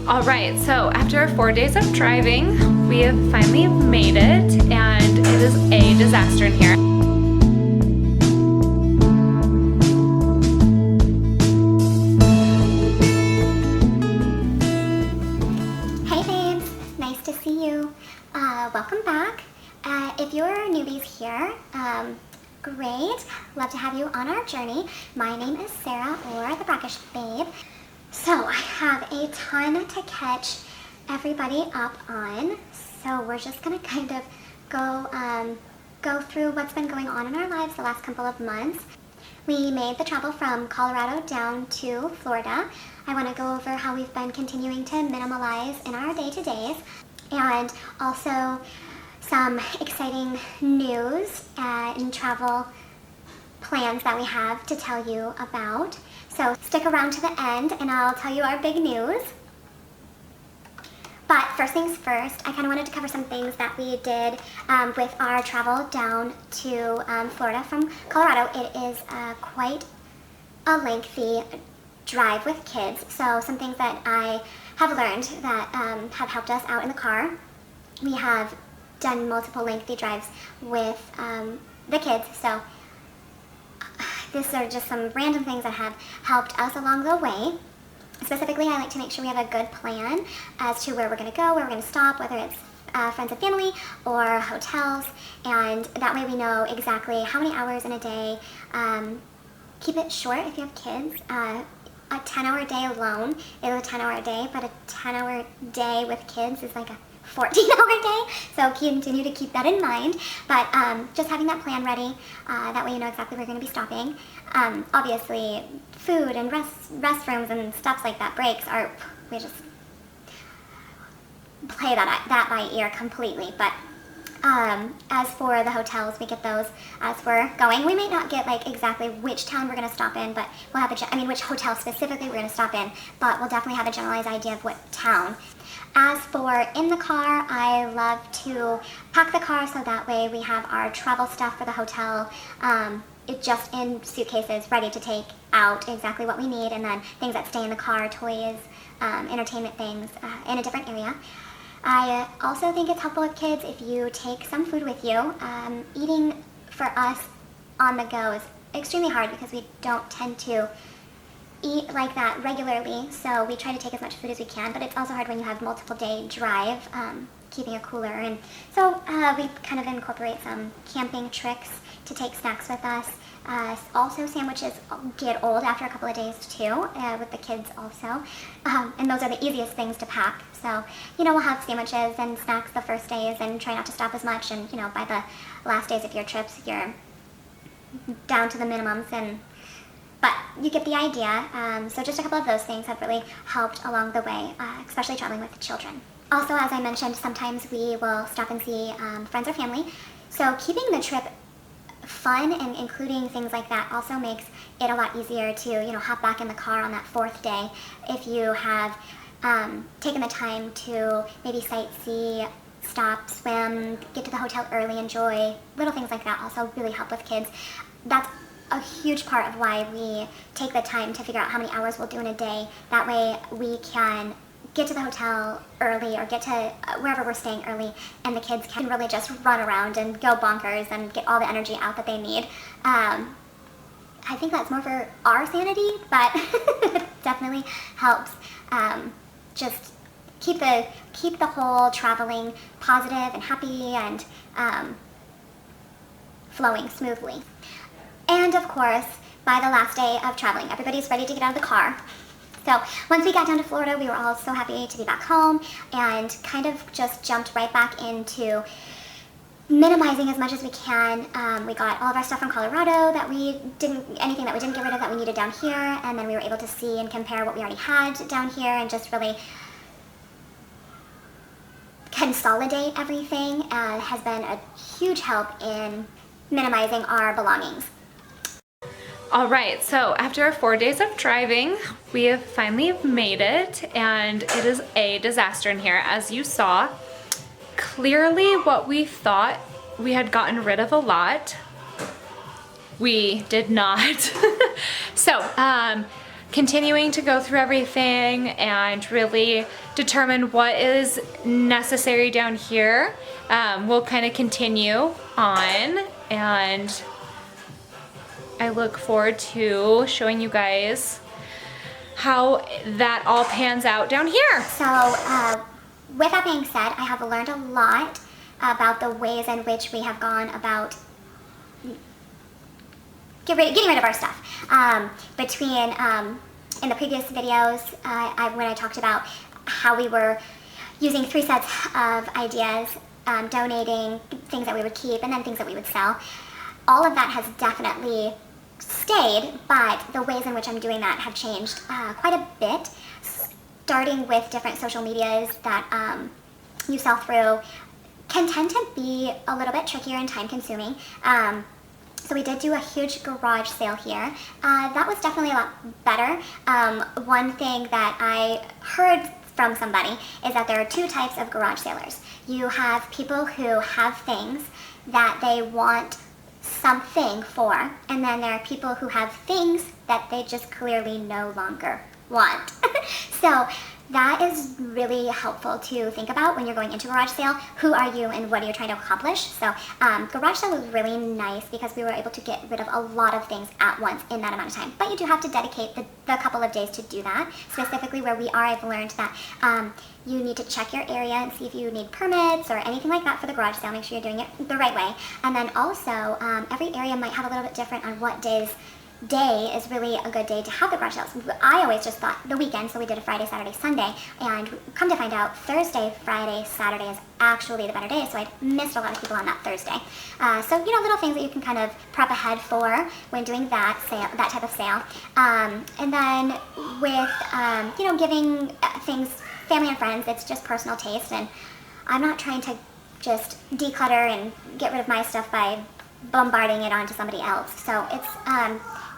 All right, so after 4 days of driving, we have finally made it, and it is a disaster in here. Hey babes, nice to see you. Welcome back. If you're newbies here, great. Love to have you on our journey. My name is Sarah, or the Brackish Babe. So I have a ton to catch everybody up on. So we're just gonna kind of go through what's been going on in our lives the last couple of months. We made the travel from Colorado down to Florida. I want to go over how we've been continuing to minimalize in our day-to-days, and also some exciting news and travel plans that we have to tell you about. So stick around to the end and I'll tell you our big news. But first things first, I kind of wanted to cover some things that we did with our travel down to Florida from Colorado. It is quite a lengthy drive with kids, so some things that I have learned that have helped us out in the car. We have done multiple lengthy drives with the kids, so these are just some random things that have helped us along the way. Specifically, I like to make sure we have a good plan as to where we're going to go, where we're going to stop, whether it's friends and family or hotels, and that way we know exactly how many hours in a day. Keep it short if you have kids. A 10-hour day alone is a 10-hour day, but a 10-hour day with kids is like a 14-hour day, so continue to keep that in mind. But just having that plan ready, that way you know exactly where you're going to be stopping. Obviously, food and restrooms and stuff like that, breaks, we just play that by ear completely. But as for the hotels, we get those as we're going. We may not get like exactly which town we're going to stop in, but we'll have which hotel specifically we're going to stop in, but we'll definitely have a generalized idea of what town. As for in the car, I love to pack the car so that way we have our travel stuff for the hotel just in suitcases ready to take out exactly what we need, and then things that stay in the car, toys, entertainment things, in a different area. I also think it's helpful with kids if you take some food with you. Eating for us on the go is extremely hard because we don't tend to eat like that regularly, so we try to take as much food as we can, but it's also hard when you have multiple day drive, keeping a cooler. And so we kind of incorporate some camping tricks to take snacks with us. Also, sandwiches get old after a couple of days too, with the kids also, and those are the easiest things to pack. So we'll have sandwiches and snacks the first days and try not to stop as much, and by the last days of your trips you're down to the minimums, but you get the idea. So just a couple of those things have really helped along the way, especially traveling with the children. Also, as I mentioned, sometimes we will stop and see friends or family. So keeping the trip fun and including things like that also makes it a lot easier to hop back in the car on that fourth day if you have taken the time to maybe sightsee, stop, swim, get to the hotel early, enjoy. Little things like that also really help with kids. That's a huge part of why we take the time to figure out how many hours we'll do in a day. That way we can get to the hotel early or get to wherever we're staying early, and the kids can really just run around and go bonkers and get all the energy out that they need. I think that's more for our sanity, but it definitely helps just keep the whole traveling positive and happy and flowing smoothly. And of course, by the last day of traveling, everybody's ready to get out of the car. So once we got down to Florida, we were all so happy to be back home and kind of just jumped right back into minimizing as much as we can. We got all of our stuff from Colorado anything that we didn't get rid of that we needed down here, and then we were able to see and compare what we already had down here and just really consolidate everything. Has been a huge help in minimizing our belongings. All right, so after 4 days of driving, we have finally made it, and it is a disaster in here. As you saw, clearly what we thought we had gotten rid of a lot, we did not. So continuing to go through everything and really determine what is necessary down here. We'll kind of continue on, and I look forward to showing you guys how that all pans out down here. So with that being said, I have learned a lot about the ways in which we have gone about getting rid of our stuff. Between in the previous videos, when I talked about how we were using 3 sets of ideas, donating things that we would keep and then things that we would sell, all of that has definitely stayed, but the ways in which I'm doing that have changed quite a bit, starting with different social medias that you sell through can tend to be a little bit trickier and time consuming. So we did do a huge garage sale here. That was definitely a lot better. One thing that I heard from somebody is that there are 2 types of garage salers. You have people who have things that they want something for, and then there are people who have things that they just clearly no longer want. So that is really helpful to think about when you're going into a garage sale. Who are you and what are you trying to accomplish? So garage sale was really nice because we were able to get rid of a lot of things at once in that amount of time. But you do have to dedicate the couple of days to do that. Specifically where we are, I've learned that you need to check your area and see if you need permits or anything like that for the garage sale. Make sure you're doing it the right way. And then also, every area might have a little bit different on what day is really a good day to have the garage sales. I always just thought the weekend, so we did a Friday, Saturday, Sunday, and come to find out Thursday, Friday, Saturday is actually the better day, so I missed a lot of people on that Thursday. So, little things that you can kind of prep ahead for when doing that sale, that type of sale. And then with, giving things, family and friends, it's just personal taste, and I'm not trying to just declutter and get rid of my stuff by bombarding it onto somebody else. So it's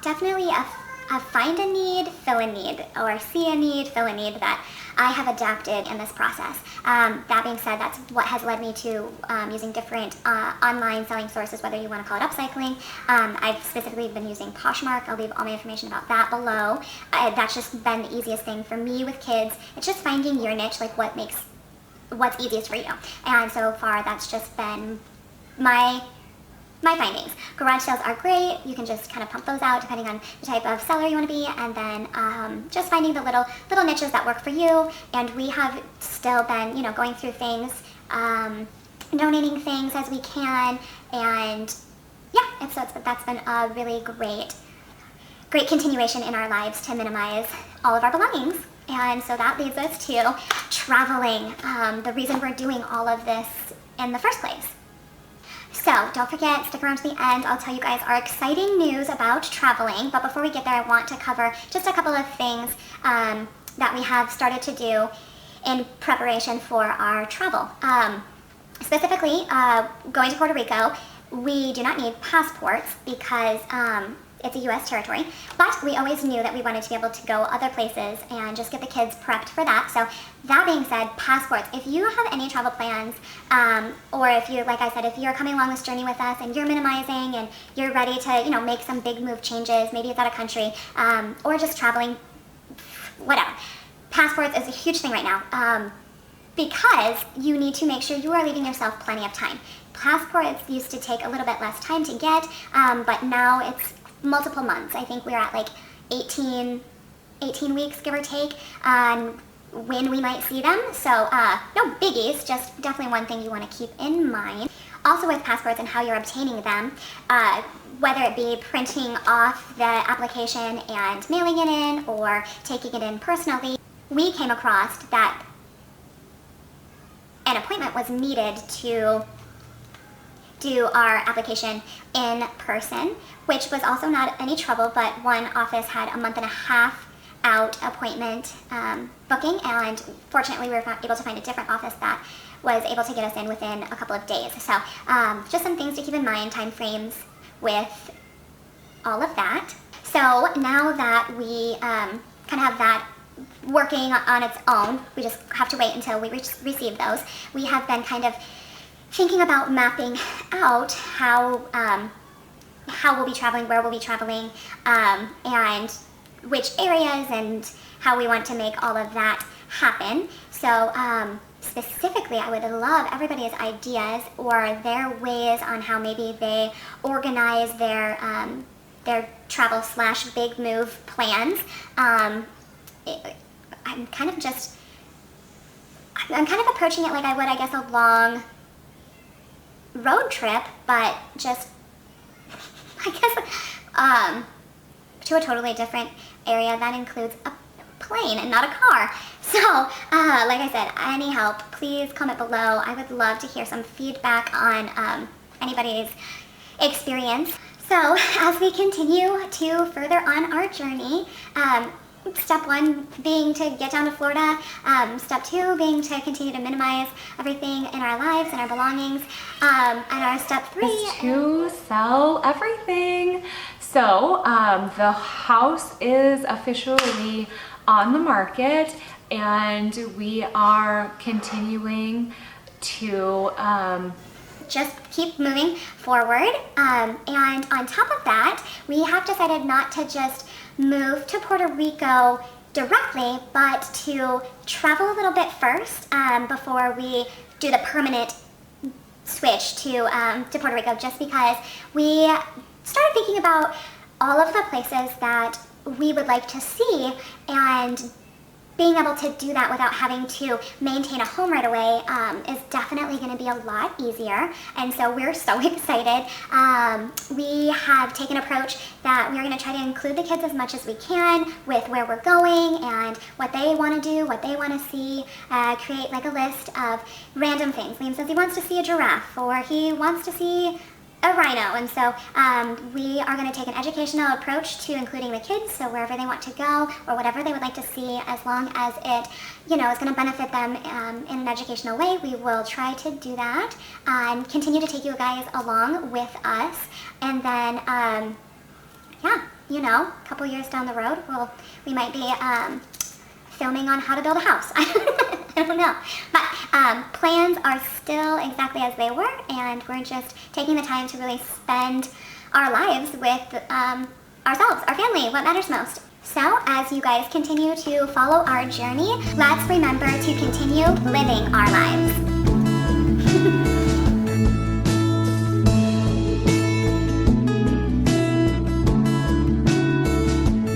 definitely a find a need, fill a need, or see a need, fill a need that I have adapted in this process. That being said, that's what has led me to using different online selling sources, whether you want to call it upcycling. I've specifically been using Poshmark. I'll leave all my information about that below. That's just been the easiest thing for me with kids. It's just finding your niche, like what's easiest for you. And so far, that's just been my findings. Garage sales are great. You can just kind of pump those out depending on the type of seller you want to be, and then just finding the little niches that work for you. And we have still been, going through things, donating things as we can, and yeah, that's been a really great continuation in our lives to minimize all of our belongings. And so that leads us to traveling, the reason we're doing all of this in the first place. So don't forget, stick around to the end. I'll tell you guys our exciting news about traveling. But before we get there, I want to cover just a couple of things that we have started to do in preparation for our travel. Specifically, going to Puerto Rico, we do not need passports because it's a U.S. territory, but we always knew that we wanted to be able to go other places and just get the kids prepped for that. So that being said, passports, if you have any travel plans, or if you, like I said, if you're coming along this journey with us and you're minimizing and you're ready to, make some big move changes, maybe it's out of country, or just traveling, whatever. Passports is a huge thing right now, because you need to make sure you are leaving yourself plenty of time. Passports used to take a little bit less time to get, but now it's multiple months. I think we're at like 18 weeks, give or take, on when we might see them. So no biggies, just definitely one thing you want to keep in mind. Also with passports and how you're obtaining them, whether it be printing off the application and mailing it in or taking it in personally, we came across that an appointment was needed to do our application in person, which was also not any trouble, but one office had a month-and-a-half out appointment booking, and fortunately we were able to find a different office that was able to get us in within a couple of days. So just some things to keep in mind, time frames with all of that. So now that we kind of have that working on its own, we just have to wait until we receive those. We have been kind of thinking about mapping out how we'll be traveling, where we'll be traveling, and which areas and how we want to make all of that happen. So specifically, I would love everybody's ideas or their ways on how maybe they organize their travel / big move plans. I'm kind of approaching it like I would, I guess, a long road trip, but just, I guess, to a totally different area that includes a plane and not a car. So, like I said, any help, please comment below. I would love to hear some feedback on anybody's experience. So, as we continue to further on our journey, step 1 being to get down to Florida, step 2 being to continue to minimize everything in our lives and our belongings, and our step 3 is to sell everything. So the house is officially on the market, and we are continuing to just keep moving forward. And on top of that, we have decided not to just move to Puerto Rico directly, but to travel a little bit first before we do the permanent switch to Puerto Rico, just because we started thinking about all of the places that we would like to see, and being able to do that without having to maintain a home right away is definitely going to be a lot easier. And so we're so excited. We have taken an approach that we're going to try to include the kids as much as we can with where we're going and what they want to do, what they want to see, create like a list of random things. Liam says he wants to see a giraffe, or he wants to see a rhino, and so we are going to take an educational approach to including the kids, so wherever they want to go or whatever they would like to see, as long as it, is going to benefit them in an educational way, we will try to do that and continue to take you guys along with us. And then a couple years down the road, we might be filming on how to build a house. I don't know. But plans are still exactly as they were, and we're just taking the time to really spend our lives with ourselves, our family, what matters most. So as you guys continue to follow our journey, let's remember to continue living our lives.